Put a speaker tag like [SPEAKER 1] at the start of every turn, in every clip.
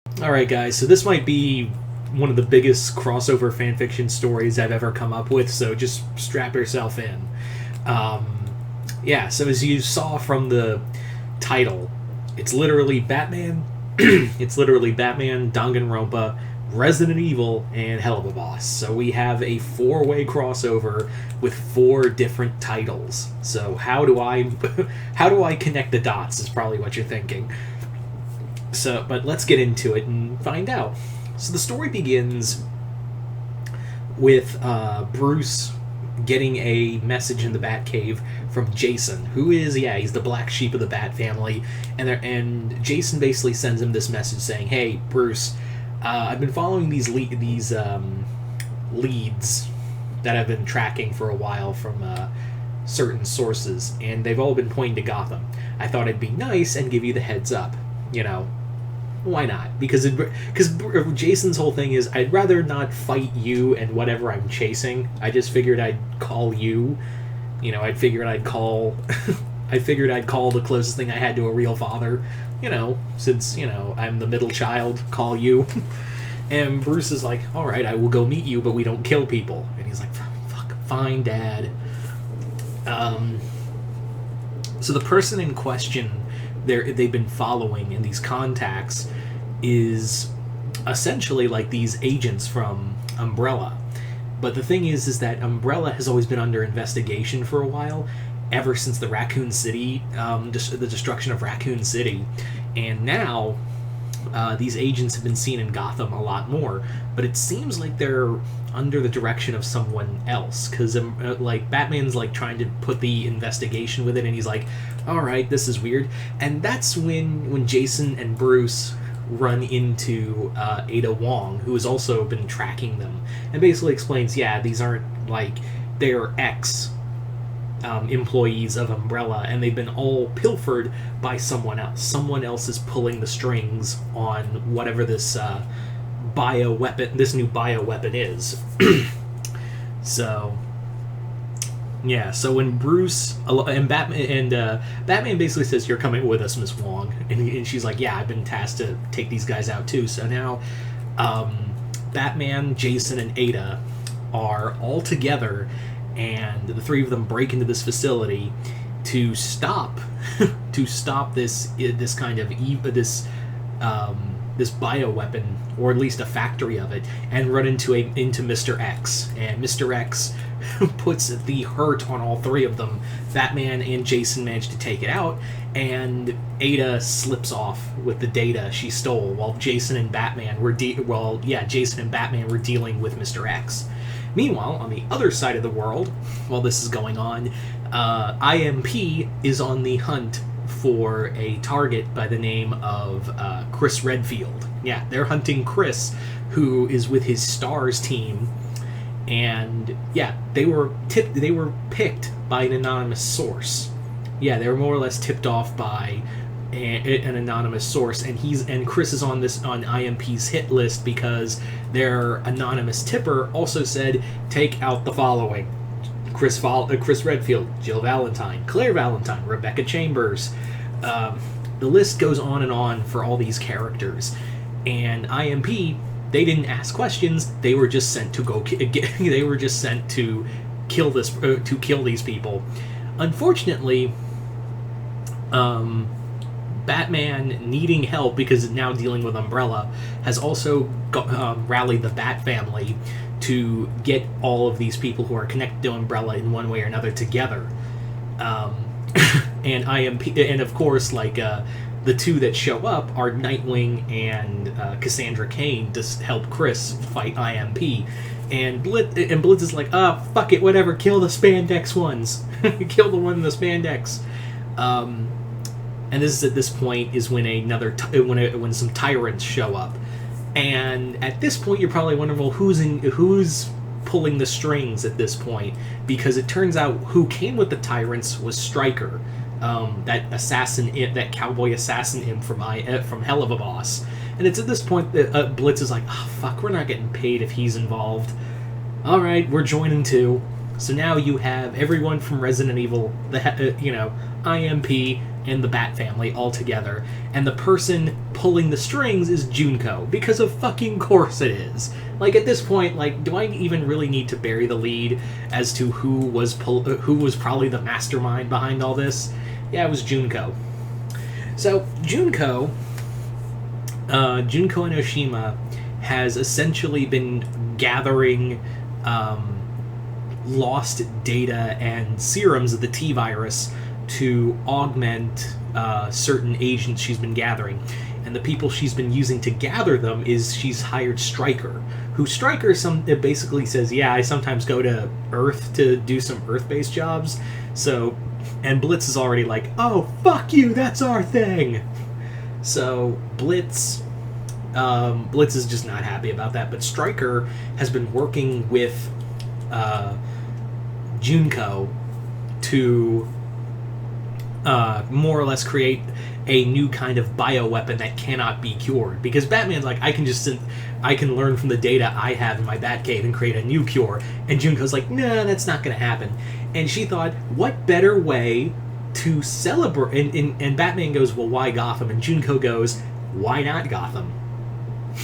[SPEAKER 1] Alright, guys, so this might be one of the biggest crossover fanfiction stories I've ever come up with, so just strap yourself in. Um, yeah, so as you saw from the title, it's literally Batman. It's literally Batman, Danganropa, Resident Evil, and Helluva Boss. So we have a four-way crossover with four different titles. So how do I how do I connect the dots? Is probably what you're thinking. So, but let's get into it and find out. So the story begins with Bruce getting a message in the Batcave from Jason, who is, he's the black sheep of the Bat family, and Jason basically sends him this message saying, "Hey, Bruce, I've been following these leads that I've been tracking for a while from certain sources, and they've all been pointing to Gotham. I thought it'd be nice and give you the heads up. You know, why not? Because Jason's whole thing is, I'd rather not fight you and whatever I'm chasing. I just figured I'd call you. I figured I'd call the closest thing I had to a real father. Since I'm the middle child, call you." And Bruce is like, "All right, I will go meet you, but we don't kill people." And he's like, "Fuck, fine, Dad." So the person in question they've been following in these contacts is essentially like these agents from Umbrella. But the thing is that Umbrella has always been under investigation for a while, ever since the Raccoon City, the destruction of Raccoon City. And now these agents have been seen in Gotham a lot more, but it seems like they're under the direction of someone else, because like Batman's like trying to put the investigation with it, and he's like, "All right, this is weird." And that's when Jason and Bruce run into Ada Wong, who has also been tracking them, and basically explains, these aren't like, they're ex employees of Umbrella, and they've been all pilfered by someone else. Someone else is pulling the strings on whatever this new bioweapon is. So when Bruce and Batman basically says, "You're coming with us, Miss Wong," and she's like, "Yeah, I've been tasked to take these guys out too." So now Batman, Jason, and Ada are all together, and the three of them break into this facility to stop this kind of this bioweapon, or at least a factory of it, and run into Mr. X. And Mr. X puts the hurt on all three of them. Batman and Jason manage to take it out, and Ada slips off with the data she stole, while Jason and Batman were dealing with Mr. X. Meanwhile, on the other side of the world, while this is going on, IMP is on the hunt for a target by the name of Chris Redfield. Yeah, they're hunting Chris, who is with his STARS team, and they were picked by an anonymous source. Yeah, they were more or less tipped off by an anonymous source, and Chris is on IMP's hit list because their anonymous tipper also said, "Take out the following: Chris Redfield, Jill Valentine, Claire Valentine, Rebecca Chambers." The list goes on and on for all these characters, and IMP, they didn't ask questions. They were just sent to they were just sent to kill these people. Unfortunately, Batman, needing help because it's now dealing with Umbrella, has also rallied the Bat family to get all of these people who are connected to Umbrella in one way or another together. And IMP, and of course, the two that show up are Nightwing and Cassandra Cain to help Chris fight IMP. And Blitz is like, fuck it, whatever, kill the spandex ones. Kill the one in the spandex. And this is at this point is when when some tyrants show up. And at this point, you're probably wondering, well, who's pulling the strings at this point? Because it turns out who came with the tyrants was Stryker, that cowboy assassin imp from Helluva Boss. And it's at this point that Blitz is like, "Oh fuck, we're not getting paid if he's involved. All right, we're joining too." So now you have everyone from Resident Evil, IMP, and the Bat family all together, and the person pulling the strings is Junko, because of fucking course it is. Like, at this point, like, do I even really need to bury the lead as to who was probably the mastermind behind all this? Yeah, it was Junko. So, Junko Enoshima has essentially been gathering lost data and serums of the T-virus to augment certain agents she's been gathering. And the people she's been using to gather them is she's hired Stryker. Who Stryker basically says, yeah, I sometimes go to Earth to do some Earth-based jobs. So, and Blitz is already like, oh, fuck you, that's our thing! So, Blitz is just not happy about that, but Stryker has been working with Junko to more or less create a new kind of bioweapon that cannot be cured. Because Batman's like, I can learn from the data I have in my Batcave and create a new cure. And Junko's like, nah, that's not going to happen. And she thought, what better way to celebrate? And Batman goes, well, why Gotham? And Junko goes, why not Gotham?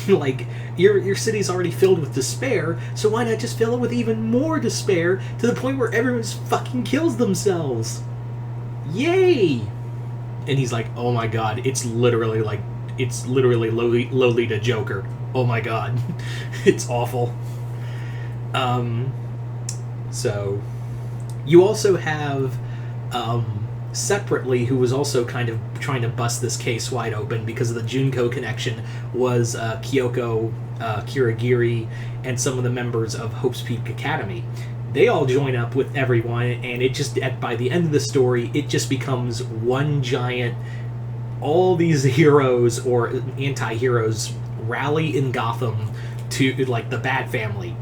[SPEAKER 1] Like, your city's already filled with despair, so why not just fill it with even more despair to the point where everyone just fucking kills themselves? Yay! And he's like, oh my god, it's literally Lolita Joker. Oh my god. It's awful. So, you also have, separately, who was also kind of trying to bust this case wide open because of the Junko connection, was Kyoko Kirigiri and some of the members of Hope's Peak Academy. They all join up with everyone, and it just, by the end of the story, it just becomes one giant, all these heroes or anti-heroes rally in Gotham to, like, the Bat family,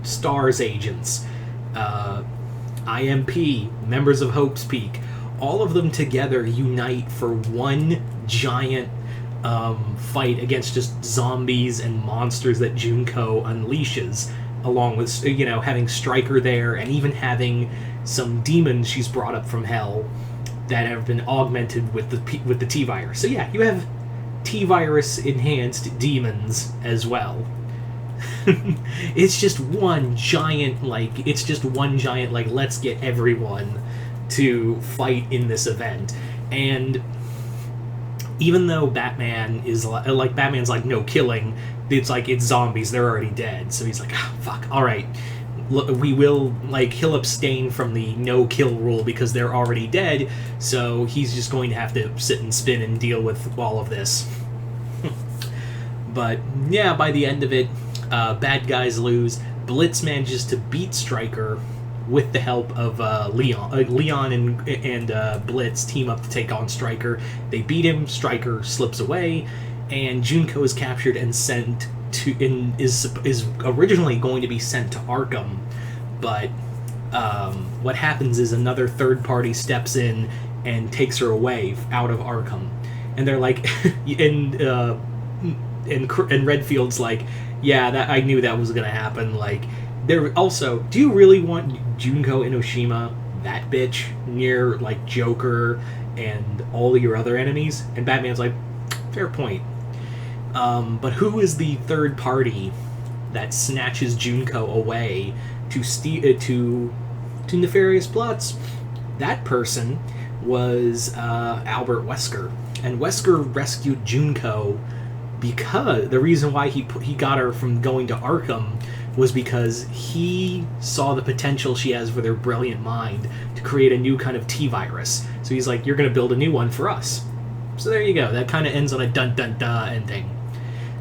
[SPEAKER 1] STARS agents, IMP, members of Hope's Peak, all of them together unite for one giant fight against just zombies and monsters that Junko unleashes, along with, you know, having Stryker there, and even having some demons she's brought up from hell that have been augmented with the T-virus. So yeah, you have T-virus enhanced demons as well. It's just one giant, let's get everyone to fight in this event. And even though Batman is Batman's like, no killing, it's like, it's zombies, they're already dead. So he's like, oh, fuck, alright, we will, like, he'll abstain from the no kill rule because they're already dead, so he's just going to have to sit and spin and deal with all of this. But yeah, by the end of it, bad guys lose. Blitz manages to beat Stryker with the help of Leon. Leon and Blitz team up to take on Stryker. They beat him, Stryker slips away, and Junko is captured and sent to, is originally going to be sent to Arkham, but what happens is another third party steps in and takes her away out of Arkham. And they're like, and Redfield's like, yeah, that I knew that was gonna happen. Like, there also, do you really want Junko Enoshima, that bitch, near, like, Joker and all your other enemies? And Batman's like, fair point. But who is the third party that snatches Junko away to nefarious plots? That person was Albert Wesker. And Wesker rescued Junko because the reason why he got her from going to Arkham was because he saw the potential she has with her brilliant mind to create a new kind of T-virus. So he's like, you're going to build a new one for us. So there you go. That kind of ends on a dun-dun-dun ending.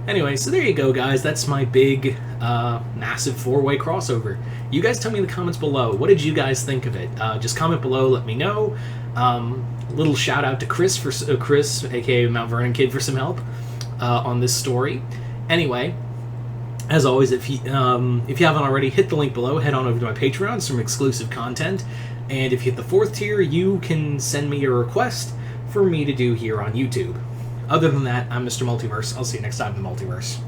[SPEAKER 1] Anyway, so there you go, guys. That's my big, massive 4-way crossover. You guys tell me in the comments below. What did you guys think of it? Just comment below. Let me know. Little shout out to Chris, aka Mount Vernon Kid, for some help on this story. Anyway, as always, if you haven't already, hit the link below. Head on over to my Patreon, some exclusive content. And if you hit the 4th tier, you can send me a request for me to do here on YouTube. Other than that, I'm Mr. Multiverse. I'll see you next time in the Multiverse.